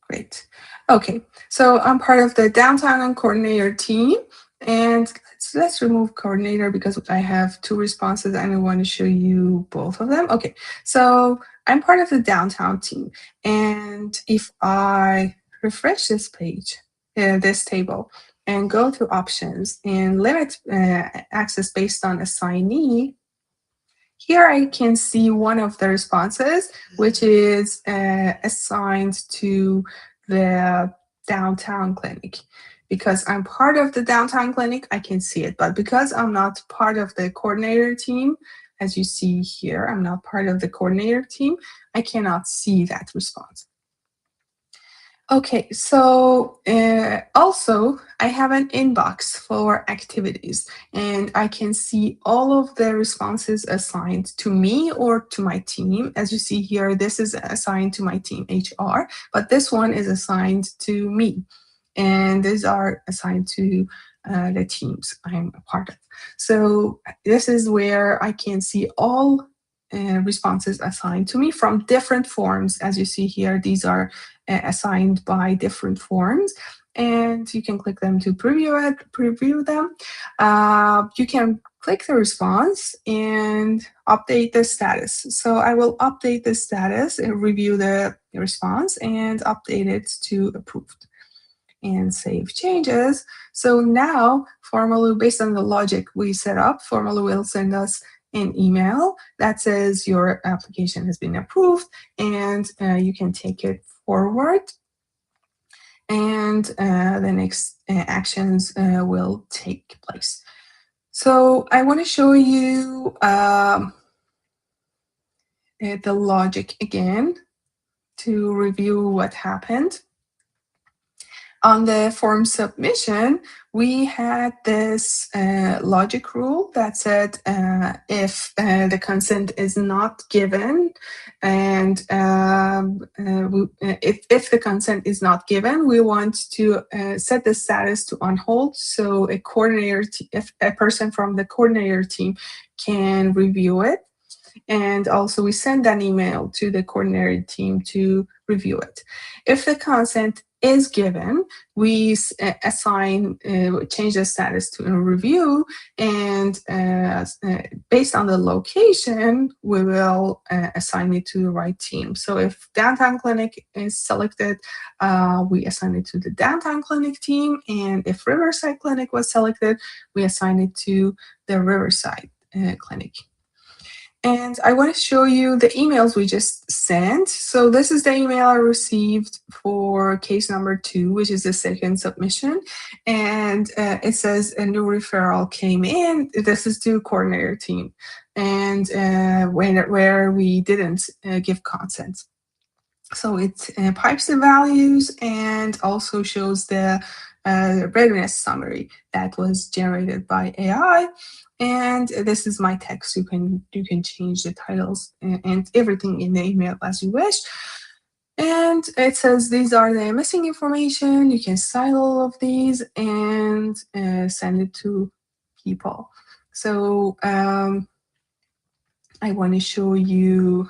Great. Okay, so I'm part of the downtown and coordinator team. And let's remove coordinator because I have two responses and I want to show you both of them. Okay, so I'm part of the downtown team. And if I refresh this page, this table, and go to options and limit access based on assignee, Here I can see one of the responses, which is assigned to the downtown clinic. Because I'm part of the downtown clinic, I can see it. But because I'm not part of the coordinator team, as you see here, I'm not part of the coordinator team, I cannot see that response. Okay, so also I have an inbox for activities, and I can see all of the responses assigned to me or to my team. As you see here, this is assigned to my team HR, but this one is assigned to me, and these are assigned to the teams I'm a part of. So this is where I can see all responses assigned to me from different forms. As you see here, these are assigned by different forms, and you can click them to preview them. You can click the response and update the status. So I will update the status and review the response and update it to approved and save changes. So now Formaloo, based on the logic we set up, Formaloo will send us an email that says your application has been approved, and you can take it forward, and the next actions will take place. So I want to show you the logic again to review what happened. On the form submission, we had this logic rule that said if the consent is not given, and if the consent is not given, we want to set the status to on hold, so a coordinator, if a person from the coordinator team can review it. And also we send an email to the coordinator team to review it. If the consent is given, we assign, change the status to a review, and based on the location, we will assign it to the right team. So if downtown clinic is selected, we assign it to the downtown clinic team, and if Riverside clinic was selected, we assign it to the Riverside clinic. And I want to show you the emails we just sent. So this is the email I received for case number 2, which is the second submission. And it says a new referral came in. This is to coordinator team, and where we didn't give consent. So it pipes the values and also shows the readiness summary that was generated by AI. And this is my text. You can change the titles and everything in the email as you wish. And it says these are the missing information. You can style all of these and send it to people. So I want to show you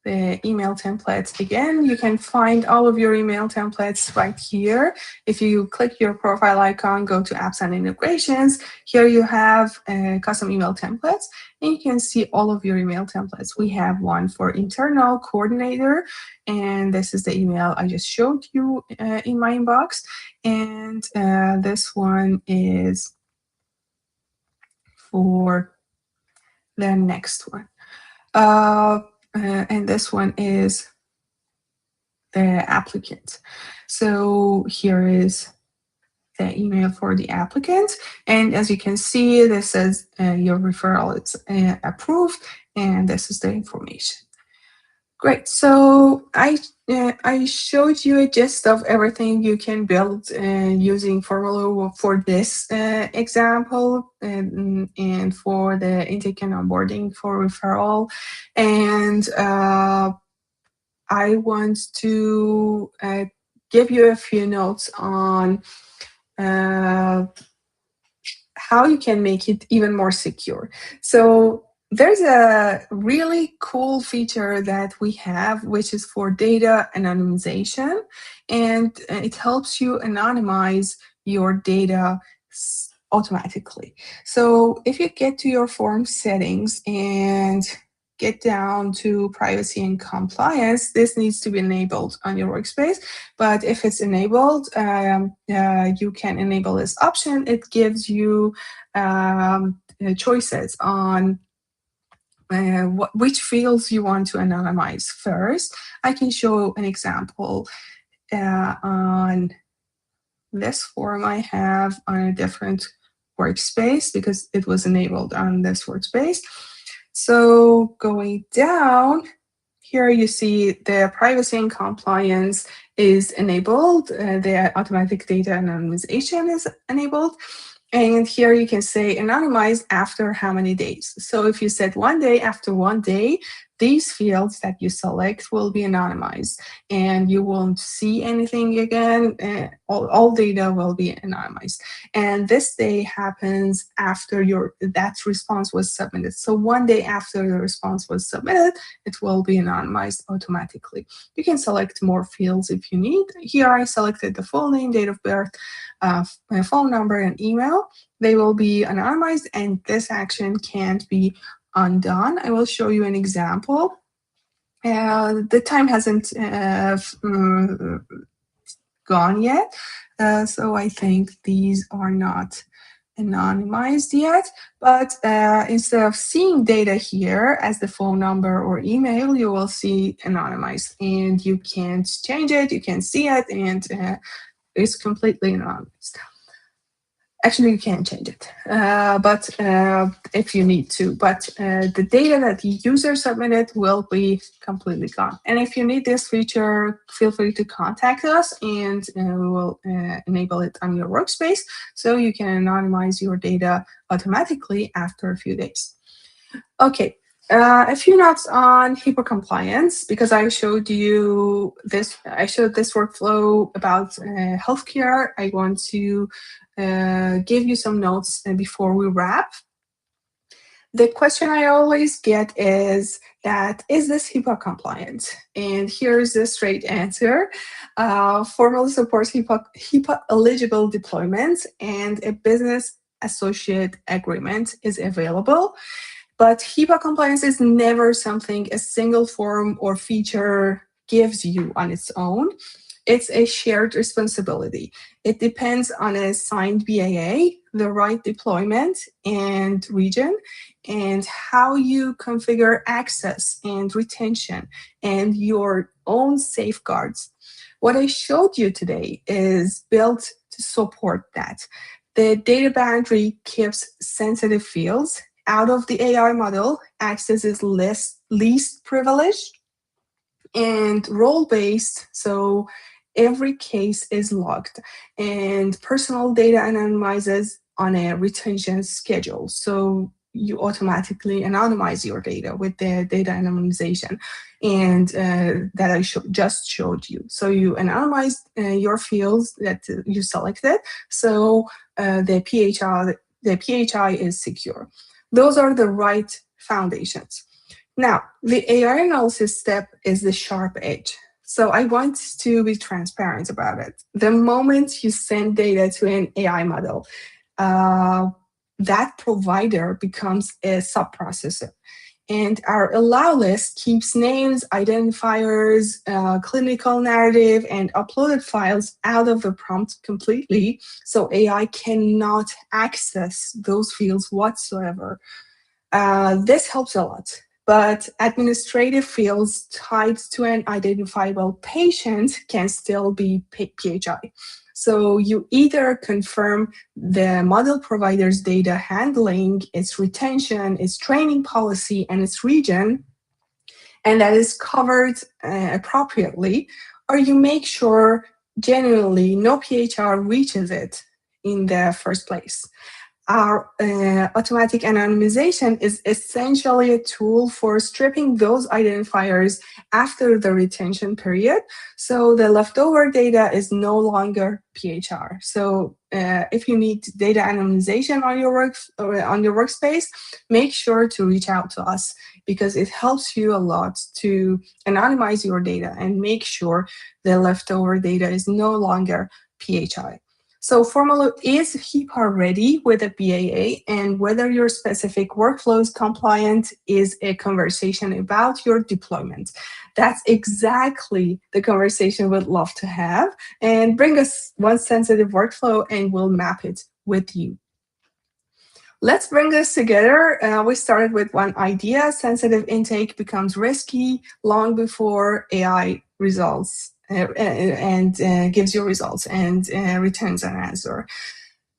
the email templates again. You can find all of your email templates right here. If you click your profile icon, go to apps and integrations. Here you have custom email templates, and you can see all of your email templates. We have one for internal coordinator, and this is the email I just showed you in my inbox. And this one is for the next one. And this one is the applicant. So here is the email for the applicant. And as you can see, this says your referral is approved, and this is the information. Great. So I showed you a gist of everything you can build using Formaloo for this example, and for the intake and onboarding for referral. And I want to give you a few notes on how you can make it even more secure. So there's a really cool feature that we have, which is for data anonymization, and it helps you anonymize your data automatically. So if you get to your form settings and get down to privacy and compliance, this needs to be enabled on your workspace. But if it's enabled, you can enable this option. It gives you choices on which fields you want to anonymize first. I can show an example on this form I have on a different workspace because it was enabled on this workspace. So going down, here you see the privacy and compliance is enabled. The automatic data anonymization is enabled. And here you can say anonymize after how many days. So if you said 1 day, after 1 day, these fields that you select will be anonymized and you won't see anything again. All data will be anonymized. And this day happens after that response was submitted. So 1 day after the response was submitted, it will be anonymized automatically. You can select more fields if you need. Here I selected the full name, date of birth, phone number, and email. They will be anonymized, and this action can't be undone. I will show you an example. The time hasn't gone yet, so I think these are not anonymized yet, but instead of seeing data here as the phone number or email, you will see anonymized, and you can't change it, you can see it, and it's completely anonymized. Actually, you can change it, but if you need to. But the data that the user submitted will be completely gone. And if you need this feature, feel free to contact us, and we will enable it on your workspace so you can anonymize your data automatically after a few days. Okay. A few notes on HIPAA compliance, because I showed this workflow about healthcare. I want to give you some notes before we wrap. The question I always get is this HIPAA compliant? And here's the straight answer. Formaloo supports HIPAA eligible deployments, and a business associate agreement is available. But HIPAA compliance is never something a single form or feature gives you on its own. It's a shared responsibility. It depends on a signed BAA, the right deployment and region, and how you configure access and retention and your own safeguards. What I showed you today is built to support that. The data boundary keeps sensitive fields out of the AI model. Access is least privileged and role-based, so every case is logged, and personal data anonymizes on a retention schedule. So you automatically anonymize your data with the data anonymization and that I just showed you. So you anonymize your fields that you selected, so the PHI is secure. Those are the right foundations. Now, the AI analysis step is the sharp edge. So I want to be transparent about it. The moment you send data to an AI model, that provider becomes a subprocessor. And our allow list keeps names, identifiers, clinical narrative, and uploaded files out of the prompt completely, so AI cannot access those fields whatsoever. This helps a lot. But administrative fields tied to an identifiable patient can still be PHI. So you either confirm the model provider's data handling, its retention, its training policy, and its region, and that is covered appropriately, or you make sure genuinely no PHR reaches it in the first place. Our automatic anonymization is essentially a tool for stripping those identifiers after the retention period, so the leftover data is no longer PHR. So if you need data anonymization on your workspace, make sure to reach out to us, because it helps you a lot to anonymize your data and make sure the leftover data is no longer PHI. So Formaloo is HIPAA ready with a BAA, and whether your specific workflow is compliant is a conversation about your deployment. That's exactly the conversation we'd love to have, and bring us one sensitive workflow and we'll map it with you. Let's bring this together. We started with one idea. Sensitive intake becomes risky long before AI results and gives you results and returns an answer.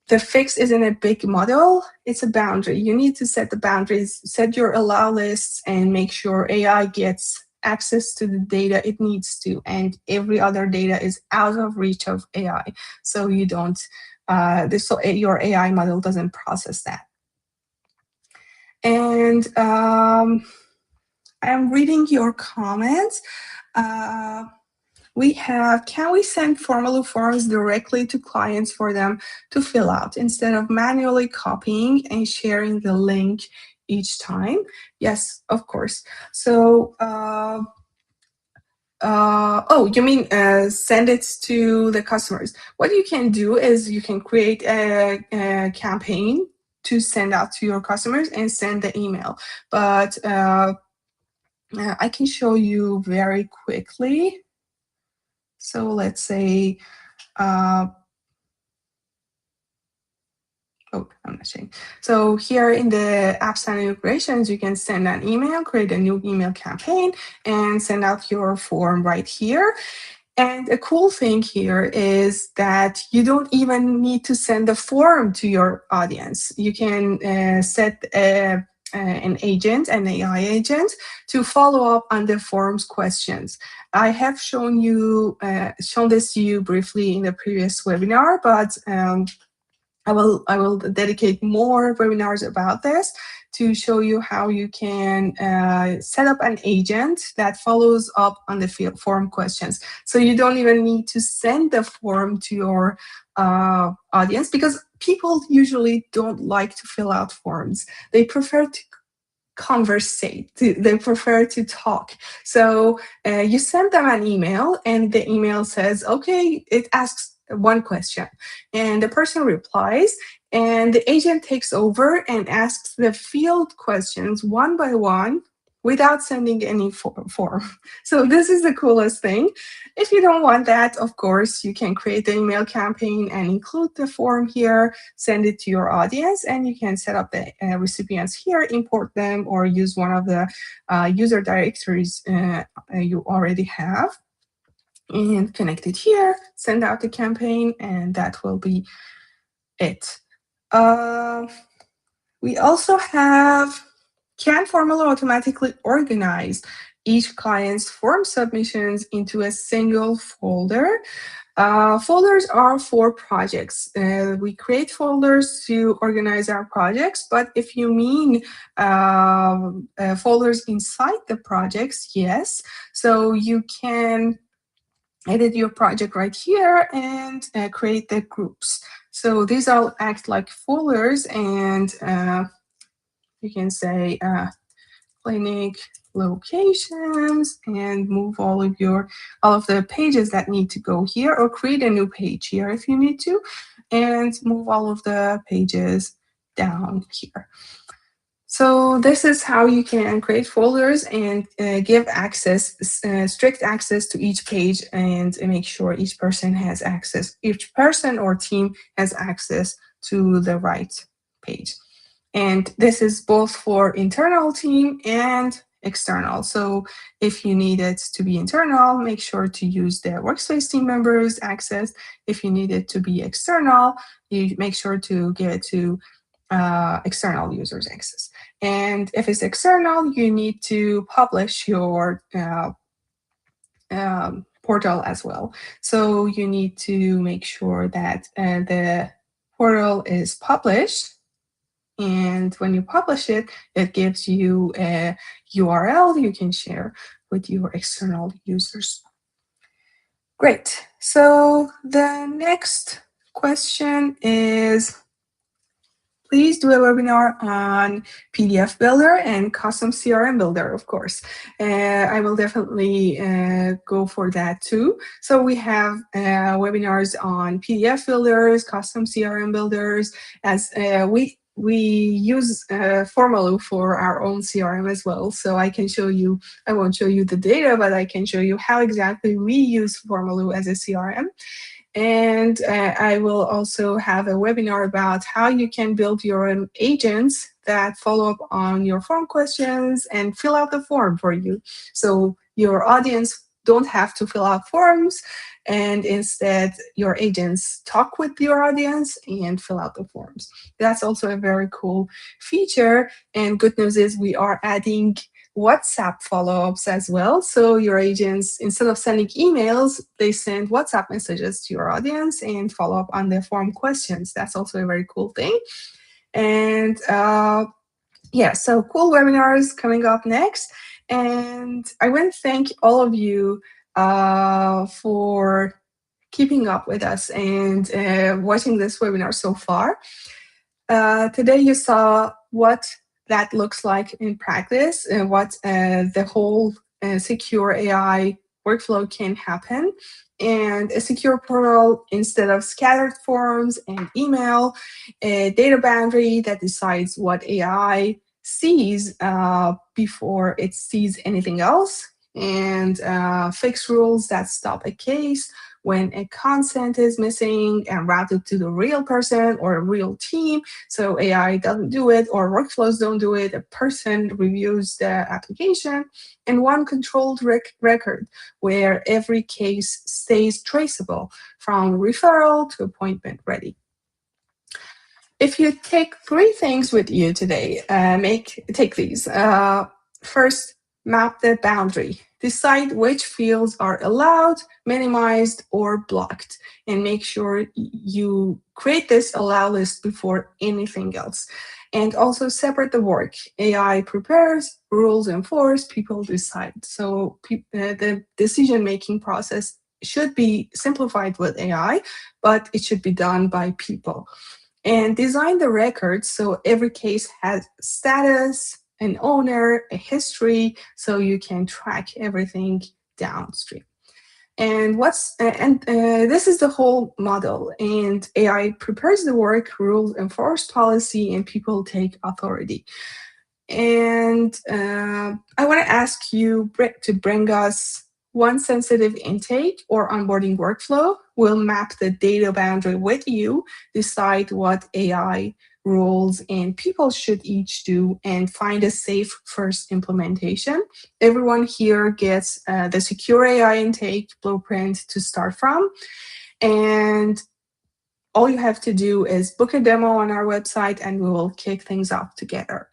The fix isn't a big model, it's a boundary. You need to set the boundaries, set your allow lists, and make sure AI gets access to the data it needs to, and every other data is out of reach of AI. So you don't, so your AI model doesn't process that. And I'm reading your comments. We have, can we send Formaloo forms directly to clients for them to fill out instead of manually copying and sharing the link each time? Yes, of course. So, oh, you mean send it to the customers. What you can do is you can create a campaign to send out to your customers and send the email. But I can show you very quickly. So let's say, oh, I'm not saying. So here in the apps and integrations, you can send an email, create a new email campaign, and send out your form right here. And a cool thing here is that you don't even need to send the form to your audience. You can set an agent, an AI agent, to follow up on the forum's questions. I have shown this to you briefly in the previous webinar, but I will dedicate more webinars about this to show you how you can set up an agent that follows up on the forum questions. So you don't even need to send the form to your audience, because people usually don't like to fill out forms. They prefer to conversate, they prefer to talk. So you send them an email, and the email says, okay, it asks one question, and the person replies, and the agent takes over and asks the field questions one by one without sending any form. So this is the coolest thing. If you don't want that, of course, you can create the email campaign and include the form here, send it to your audience, and you can set up the recipients here, import them, or use one of the user directories you already have, and connect it here, send out the campaign, and that will be it. We also have, can Formaloo automatically organize each client's form submissions into a single folder? Folders are for projects. We create folders to organize our projects, but if you mean folders inside the projects, yes. So you can edit your project right here and create the groups. So these all act like folders, and you can say clinic locations and move all of the pages that need to go here, or create a new page here if you need to, and move all of the pages down here. So this is how you can create folders and give access, strict access to each page, and make sure each person or team has access to the right page. And this is both for internal team and external. So if you need it to be internal, make sure to use the workspace team members access. If you need it to be external, you make sure to give it to external users access. And if it's external, you need to publish your portal as well. So you need to make sure that the portal is published. And when you publish it, it gives you a URL you can share with your external users. Great. So the next question is, please do a webinar on PDF Builder and custom CRM Builder, of course. I will definitely go for that too. So we have webinars on PDF Builders, custom CRM Builders, as we use Formaloo for our own CRM as well. So I can show you, I won't show you the data, but I can show you how exactly we use Formaloo as a CRM. And I will also have a webinar about how you can build your own agents that follow up on your form questions and fill out the form for you. So your audience don't have to fill out forms, and instead your agents talk with your audience and fill out the forms. That's also a very cool feature. And good news is we are adding WhatsApp follow-ups as well. So your agents, instead of sending emails, they send WhatsApp messages to your audience and follow up on their form questions. That's also a very cool thing. And yeah, so cool webinars coming up next. And I want to thank all of you for keeping up with us and watching this webinar so far. Today you saw what that looks like in practice and what the whole secure AI workflow can happen. And a secure portal instead of scattered forms and email, a data boundary that decides what AI sees before it sees anything else, and fixed rules that stop a case when a consent is missing and routed to the real person or a real team. So AI doesn't do it or workflows don't do it. A person reviews the application, and one controlled record where every case stays traceable from referral to appointment ready. If you take 3 things with you today, take these. First, map the boundary. Decide which fields are allowed, minimized, or blocked, and make sure you create this allow list before anything else. And also separate the work. AI prepares, rules enforce, people decide. So the decision-making process should be simplified with AI, but it should be done by people. And design the records so every case has status, an owner, a history, so you can track everything downstream. And this is the whole model. And AI prepares the work, rules enforce policy, and people take authority. And I want to ask you to bring us one sensitive intake or onboarding workflow. We'll map the data boundary with you, decide what AI rules and people should each do, and find a safe first implementation. Everyone here gets the secure AI intake blueprint to start from. And all you have to do is book a demo on our website and we will kick things off together.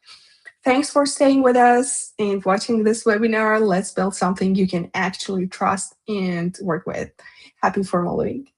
Thanks for staying with us and watching this webinar. Let's build something you can actually trust and work with. Happy formalooing.